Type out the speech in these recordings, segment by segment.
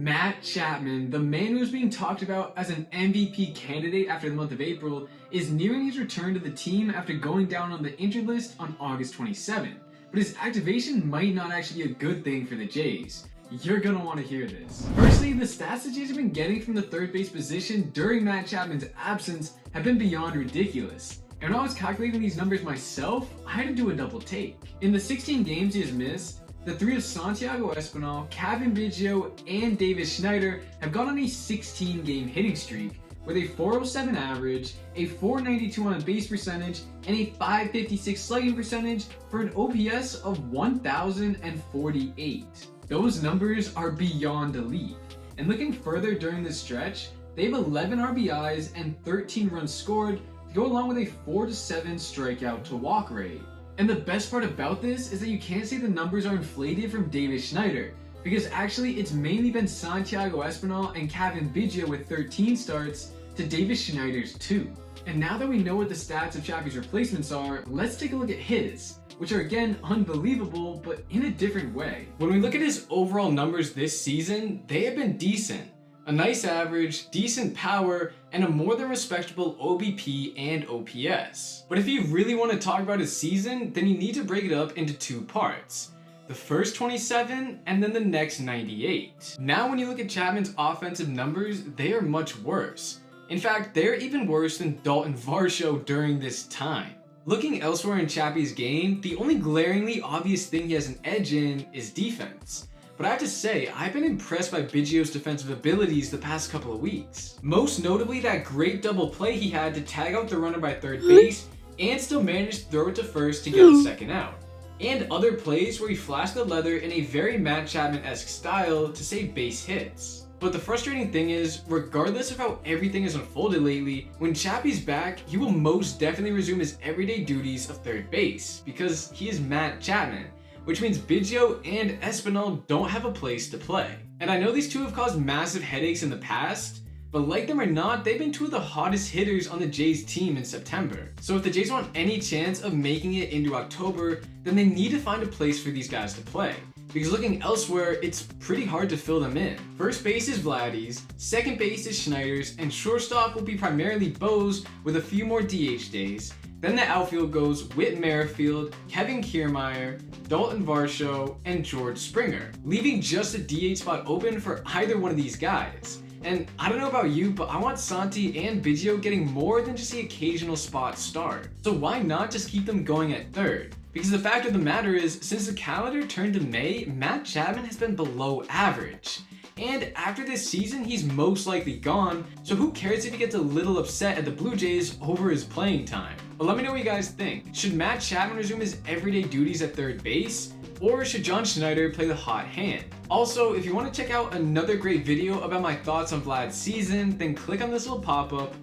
Matt Chapman, the man who was being talked about as an MVP candidate after the month of April, is nearing his return to the team after going down on the injured list on August 27. But his activation might not actually be a good thing for the Jays. You're gonna want to hear this. Firstly, the stats the Jays have been getting from the third base position during Matt Chapman's absence have been beyond ridiculous. And when I was calculating these numbers myself, I had to do a double take. In the 16 games he has missed, the three of Santiago Espinal, Cavan Biggio, and Davis Schneider have gone on a 16-game hitting streak with a 407 average, a 492 on base percentage, and a 556 slugging percentage for an OPS of 1,048. Those numbers are beyond elite. And looking further during this stretch, they have 11 RBIs and 13 runs scored to go along with a 4-7 strikeout to walk rate. And the best part about this is that you can't say the numbers are inflated from Davis Schneider, because actually it's mainly been Santiago Espinal and Cavan Biggio with 13 starts to Davis Schneider's 2. And now that we know what the stats of Chappie's replacements are, let's take a look at his, which are again unbelievable, but in a different way. When we look at his overall numbers this season, they have been decent. A nice average, decent power, and a more than respectable OBP and OPS. But if you really want to talk about his season, then you need to break it up into two parts. The first 27 and then the next 98. Now when you look at Chapman's offensive numbers, they are much worse. In fact, they're even worse than Dalton Varsho during this time. Looking elsewhere in Chappie's game, the only glaringly obvious thing he has an edge in is defense. But I have to say, I've been impressed by Biggio's defensive abilities the past couple of weeks. Most notably that great double play he had to tag out the runner by third base and still managed to throw it to first to get a second out. And other plays where he flashed the leather in a very Matt Chapman-esque style to save base hits. But the frustrating thing is, regardless of how everything has unfolded lately, when Chappie's back, he will most definitely resume his everyday duties of third base, because he is Matt Chapman, which means Biggio and Espinal don't have a place to play. And I know these two have caused massive headaches in the past, but like them or not, they've been two of the hottest hitters on the Jays team in September. So if the Jays want any chance of making it into October, then they need to find a place for these guys to play. Because looking elsewhere, it's pretty hard to fill them in. First base is Vladdy's, second base is Schneider's, and shortstop will be primarily Bo's with a few more DH days. Then the outfield goes Whit Merrifield, Kevin Kiermaier, Dalton Varsho, and George Springer, leaving just a DH spot open for either one of these guys. And I don't know about you, but I want Santi and Biggio getting more than just the occasional spot start. So why not just keep them going at third? Because the fact of the matter is, since the calendar turned to May, Matt Chapman has been below average. And after this season, he's most likely gone, so who cares if he gets a little upset at the Blue Jays over his playing time? But let me know what you guys think. Should Matt Chapman resume his everyday duties at third base? Or should John Schneider play the hot hand? Also, if you want to check out another great video about my thoughts on Vlad's season, then click on this little pop-up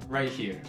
right here.